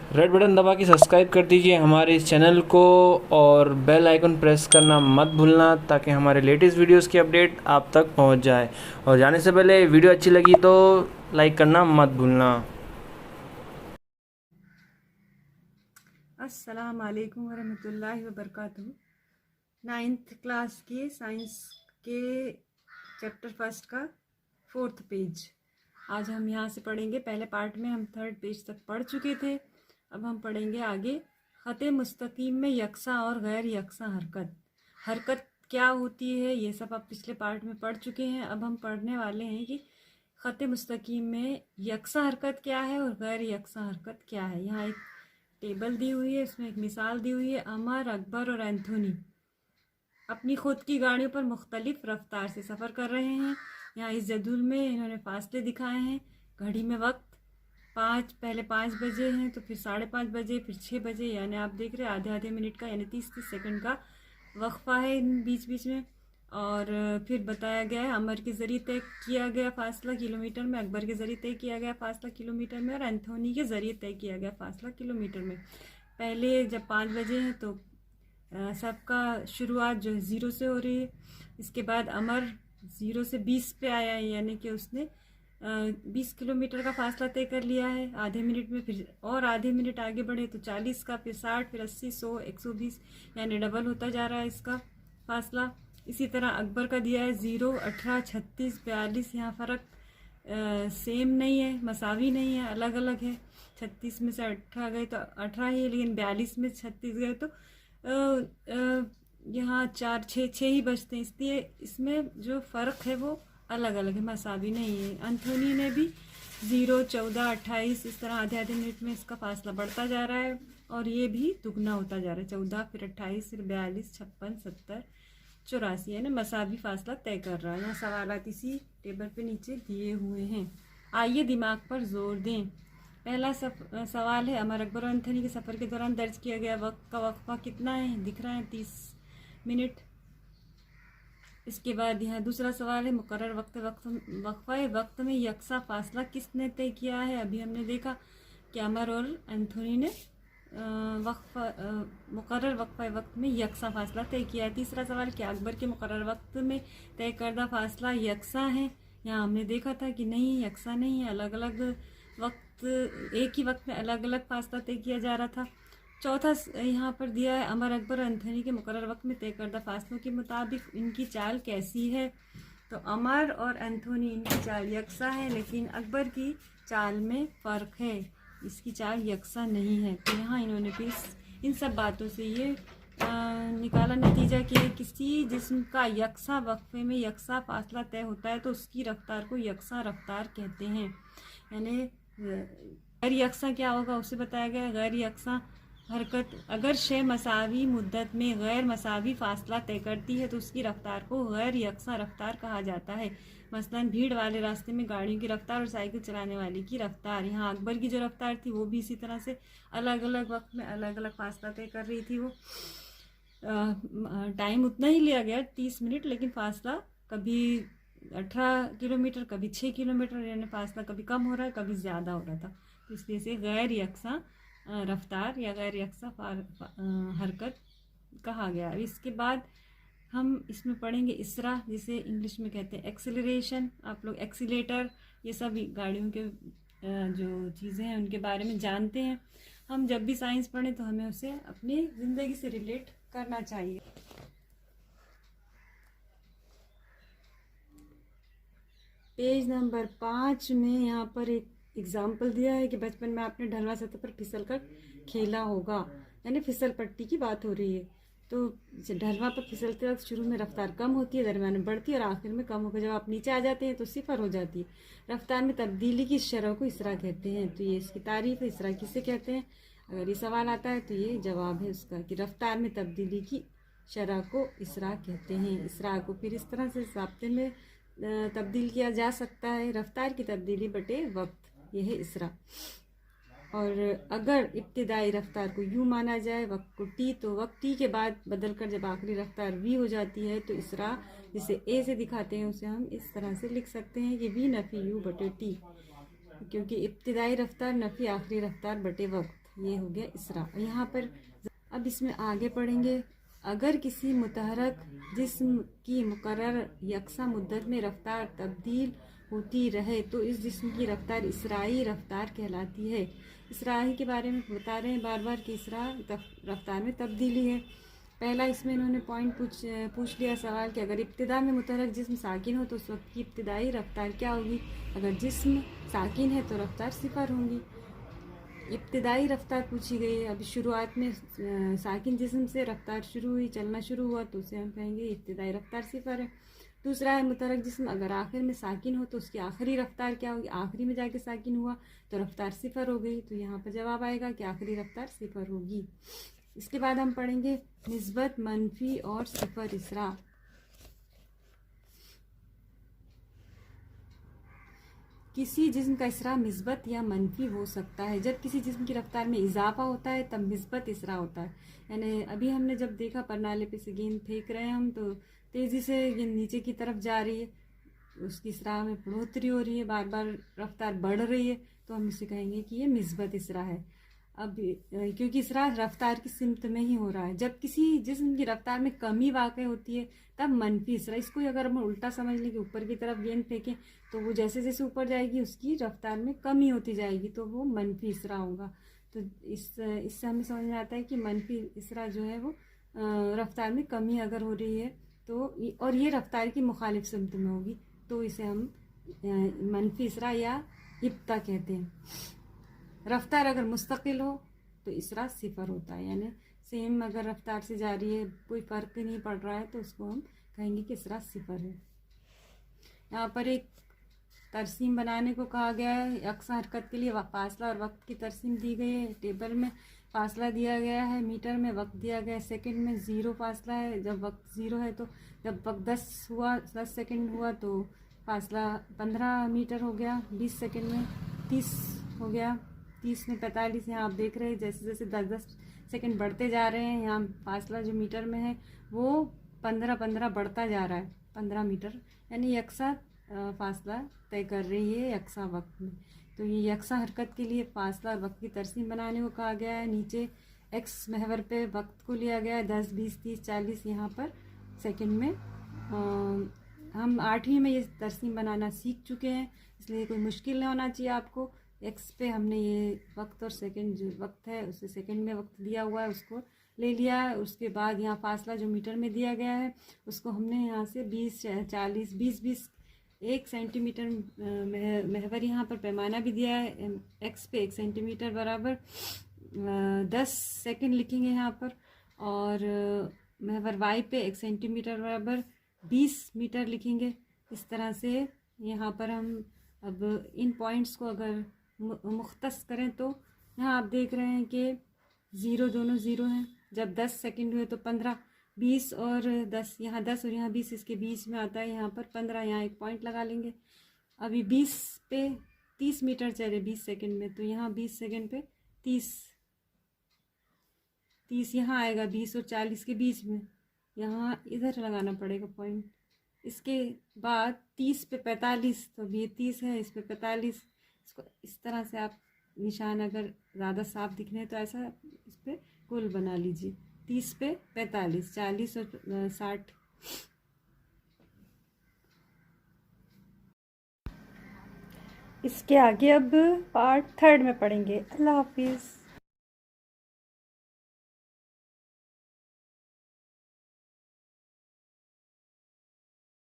Red button दबा के subscribe कर दीजिए हमारे इस चैनल को और बेल आइकन प्रेस करना मत भूलना ताकि हमारे लेटेस्ट वीडियोस की अपडेट आप तक पहुंच जाए। और जाने से पहले वीडियो अच्छी लगी तो लाइक करना मत भूलना। अस्सलाम वालेकुम वरहमतुल्लाहि वबरकातुहू। 9th क्लास के साइंस के चैप्टर फर्स्ट का 4th पेज। आज हम यहाँ से पढ़ेंगे। पहले पार्ट में हम 3rd पेज तक पढ़ चुके थे। अब हम पढ़ेंगे आगे। ख़त मुस्तकीम में यकसा और गैर यकसा हरकत। हरकत क्या होती है ये सब आप पिछले पार्ट में पढ़ चुके हैं। अब हम पढ़ने वाले हैं कि ख़त मुस्तकीम में यकसा हरकत क्या है और गैर यकसा हरकत क्या है। यहाँ एक टेबल दी हुई है, इसमें एक मिसाल दी हुई है। अमर, अकबर और एंथोनी अपनी खुद की गाड़ियों पर मुख्तलिफ रफ्तार से सफ़र कर रहे हैं। यहाँ इस जदूल में इन्होंने फासले दिखाए हैं। घड़ी में वक्त पहले 5 बजे हैं, तो फिर 5:30 बजे, फिर 6 बजे, यानी आप देख रहे हैं आधे आधे मिनट का यानी 30-30 सेकंड का वक्फा है इन बीच बीच में। और फिर बताया गया है अमर के ज़रिए तय किया गया फ़ासला किलोमीटर में, अकबर के ज़रिए तय किया गया फ़ासला किलोमीटर में और एंथोनी के ज़रिए तय किया गया फ़ासला किलोमीटर में। पहले जब 5 बजे हैं तो सबका शुरुआत जो है 0 से हो रही है। इसके बाद अमर 0 से 20 पे आया है, यानी कि उसने 20 किलोमीटर का फासला तय कर लिया है आधे मिनट में। फिर और आधे मिनट आगे बढ़े तो 40 का, फिर 60, फिर 80, 100, 120, यानी डबल होता जा रहा है इसका फासला। इसी तरह अकबर का दिया है 0, 18, 36, 42। यहाँ फ़र्क सेम नहीं है, मसावी नहीं है, अलग अलग है। 36 में से 18 गए तो 18 ही है, लेकिन 42 में 36 गए तो यहाँ 4, 6 ही बचते हैं। इसलिए इसमें जो फ़र्क है वो अलग अलग है, मसावी नहीं है। एंथोनी ने भी 0, 14, 28 इस तरह आधे आधे मिनट में इसका फासला बढ़ता जा रहा है और ये भी दुगना होता जा रहा है। 14, फिर 28, फिर 42, 56, 70, 84, यानी मसावी फासला तय कर रहा है। यहाँ सवालात इसी टेबल पे नीचे दिए हुए हैं। आइए दिमाग पर जोर दें। पहला सवाल है, अमर, अकबर और एंथोनी के सफ़र के दौरान दर्ज किया गया वक्त का वक्फा कितना है? दिख रहा है 30 मिनट। इसके बाद यहाँ दूसरा सवाल है, मुकर्रर वक्फा वक्त में यकसा फासला किसने तय किया है? अभी हमने देखा कि अमर और एंथोनी ने मुकर्रर वक्फा वक्त में यकसा फासला तय किया है। तीसरा सवाल, क्या अकबर के मुकर्रर वक्त में तय करदा फासला यकसा है? यहाँ हमने देखा था कि नहीं, यकसा नहीं है, अलग अलग वक्त, एक ही वक्त में अलग अलग फासला तय किया जा रहा था। चौथा यहाँ पर दिया है, अमर, अकबर और एंथोनी के मुकर्रर वक्त में तय करदा फासलों के मुताबिक इनकी चाल कैसी है? तो अमर और एंथोनी इनकी चाल यकसा है, लेकिन अकबर की चाल में फ़र्क है, इसकी चाल यकसा नहीं है। तो यहाँ इन्होंने फिर इन सब बातों से ये निकाला नतीजा कि किसी जिस्म का यकसा वक्फे में यकसा फासला तय होता है तो उसकी रफ्तार को यकसा रफ्तार कहते हैं। यानी गैर यकसा क्या होगा उसे बताया गया। गैर यकसा हरकत, अगर शे मसावी मुद्दत में गैर मसावी फासला तय करती है तो उसकी रफ्तार को गैर यकसा रफ्तार कहा जाता है। मसलन भीड़ वाले रास्ते में गाड़ियों की रफ्तार और साइकिल चलाने वाले की रफ्तार। यहाँ अकबर की जो रफ्तार थी वो भी इसी तरह से अलग अलग वक्त में अलग अलग फासला तय कर रही थी। वो टाइम उतना ही लिया गया 30 मिनट, लेकिन फासला कभी 18 किलोमीटर, कभी 6 किलोमीटर, यानी फासला कभी कम हो रहा है, कभी ज़्यादा हो रहा था। तो इसलिए से गैर यकसा रफ्तार या गैर यकसा हरकत कहा गया। इसके बाद हम इसमें पढ़ेंगे इसरा, जिसे इंग्लिश में कहते हैं एक्सेलरेशन। आप लोग एक्सीलेटर, ये सब गाड़ियों के जो चीज़ें हैं उनके बारे में जानते हैं। हम जब भी साइंस पढ़ें तो हमें उसे अपनी ज़िंदगी से रिलेट करना चाहिए। पेज नंबर 5 में यहाँ पर एक एग्जाम्पल दिया है कि बचपन में आपने ढलवा सतह पर फिसल कर खेला होगा, यानी फिसल पट्टी की बात हो रही है। तो ढलवा पर फिसलते वक्त शुरू में रफ्तार कम होती है, दरमियान में बढ़ती है और आखिर में कम होकर जब आप नीचे आ जाते हैं तो 0 हो जाती है। रफ्तार में तब्दीली की शरह को इसरा कहते हैं। तो ये इसकी तारीफ है, इसरा किसे कहते हैं। अगर ये सवाल आता है तो ये जवाब है उसका कि रफ्तार में तब्दीली की शरह को इसरा कहते हैं। इसरा को फिर इस तरह से ज़ाब्ते में तब्दील किया जा सकता है, रफ्तार की तब्दीली बटे वक्त, यह है इसरा। और अगर इब्तिदाई रफ्तार को यूँ माना जाए वक्त को टी, तो वक्त टी के बाद बदल कर जब आखिरी रफ्तार वी हो जाती है तो इसरा, जिसे ए से दिखाते हैं, उसे हम इस तरह से लिख सकते हैं कि वी नफ़ी यू बटे टी, क्योंकि इब्तिदाई रफ्तार नफ़ी आखिरी रफ्तार बटे वक्त ये हो गया इसरा। यहाँ पर अब इसमें आगे पढ़ेंगे। अगर किसी मुतहरक जिस्म की मुकर्रर यकसा मुद्दत में रफ्तार तब्दील होती रहे तो इस जिस्म की रफ्तार इसराई रफ्तार कहलाती है। इसराई के बारे में बता रहे हैं बार बार कि इसरा रफ्तार में तब्दीली है। पहला इसमें इन्होंने पॉइंट पूछ लिया सवाल कि अगर इब्तिदा में मुतहरक जिस्म साकिन हो तो उस वक्त की इब्तिदाई रफ्तार क्या होगी। अगर जिस्म साकिन है तो रफ्तार सिफर होंगी। इब्तिदाई रफ्तार पूछी गई है। अभी शुरुआत में साकिन जिस्म से रफ्तार शुरू हुई, चलना शुरू हुआ तो उसे हम कहेंगे इब्तिदाई रफ्तार सिफर है। दूसरा है मुतहरक जिस्म अगर आखिर में साकिन हो तो उसकी आखिरी रफ्तार क्या होगी। आखिरी में जाके साकिन हुआ तो रफ्तार सिफर हो गई, तो यहाँ पर जवाब आएगा कि आखिरी रफ्तार सिफर होगी। इसके बाद हम पढ़ेंगे निस्बत, मनफी और सिफर इसरा। किसी जिस्म का इसरा मिस्बत या मनफी हो सकता है। जब किसी जिस्म की रफ्तार में इजाफा होता है तब मिस्बत इसरा होता है। यानी अभी हमने जब देखा परनाले पे से गेंद फेंक रहे हैं हम, तो तेज़ी से गेंद नीचे की तरफ जा रही है, उसकी इसरा में बढ़ोतरी हो रही है, बार बार रफ्तार बढ़ रही है, तो हम इसे कहेंगे कि ये मिस्बत इसरा है। अब क्योंकि इसरा रफ्तार की सिमत में ही हो रहा है। जब किसी जिस्म की रफ्तार में कमी वाक़ होती है तब मनफी इसरा। इसको अगर हम उल्टा समझ लें कि ऊपर की तरफ गेंद फेंकें तो वो जैसे जैसे ऊपर जाएगी उसकी रफ्तार में कमी होती जाएगी, तो वो मनफी इसरा होगा। तो इससे हमें समझ में आता है कि मनफी इसरा जो है वो रफ्तार में कमी अगर हो रही है तो, और ये रफ्तार की मुखालिफ सिमत में होगी, तो इसे हम मनफी इसरा या इब्ता कहते हैं। रफ्तार अगर मुस्तकिल हो तो इसरा सिफर होता है, यानी सेम अगर रफ्तार से जा रही है, कोई फ़र्क नहीं पड़ रहा है, तो उसको हम कहेंगे कि इसरा सिफर है। यहाँ पर एक तरसीम बनाने को कहा गया है। यकसा हरकत के लिए फासला और वक्त की तरसीम दी गई है। टेबल में फासला दिया गया है, मीटर में वक्त दिया गया है, सेकंड में 0 फासला है। जब वक्त 0 है तो जब वक्त 10 सेकंड हुआ तो फासला 15 मीटर हो गया। 20 सेकंड में 30 हो गया। 30 में 45। यहाँ आप देख रहे हैं जैसे जैसे 10-10 सेकंड बढ़ते जा रहे हैं, यहाँ फासला जो मीटर में है वो 15-15 बढ़ता जा रहा है, 15 मीटर, यानी यकसा फासला तय कर रही है यकसा वक्त में। तो ये यकसा हरकत के लिए फासला और वक्त की तरसीम बनाने को कहा गया है। नीचे एक्स महवर पे वक्त को लिया गया है 10, 20, 30, 40 यहाँ पर सेकंड में। हम 8वीं में ये तरसीम बनाना सीख चुके हैं, इसलिए कोई मुश्किल नहीं होना चाहिए आपको। एक्स पे हमने ये वक्त और सेकंड जो वक्त है उसे सेकंड में वक्त दिया हुआ है उसको ले लिया है। उसके बाद यहाँ फासला जो मीटर में दिया गया है उसको हमने यहाँ से 20, 40, 20, 1 सेंटीमीटर महवर यहाँ पर पैमाना भी दिया है। एक्स पे 1 सेंटीमीटर बराबर 10 सेकंड लिखेंगे यहाँ पर, और महवर वाई पे 1 सेंटीमीटर बराबर 20 मीटर लिखेंगे। इस तरह से यहाँ पर हम अब इन पॉइंट्स को अगर मुख्तस करें तो यहाँ आप देख रहे हैं कि 0 दोनों 0 हैं। जब 10 सेकंड हुए तो 15, 20 और 10, यहाँ 10 और यहाँ 20 इसके बीच में आता है, यहाँ पर 15, यहाँ एक पॉइंट लगा लेंगे। अभी 20 पे 30 मीटर चले 20 सेकंड में, तो यहाँ 20 सेकंड पे 30 यहाँ आएगा 20 और 40 के बीच में, यहाँ इधर लगाना पड़ेगा पॉइंट। इसके बाद 30 पे 45, तो ये 30 है, इस पे 45। इसको इस तरह से आप निशान अगर ज़्यादा साफ दिखने तो ऐसा इस पर गोल बना लीजिए। 30 पे 45, 40 और 60। इसके आगे अब पार्ट 3 में पढ़ेंगे। अल्लाह हाफिज़।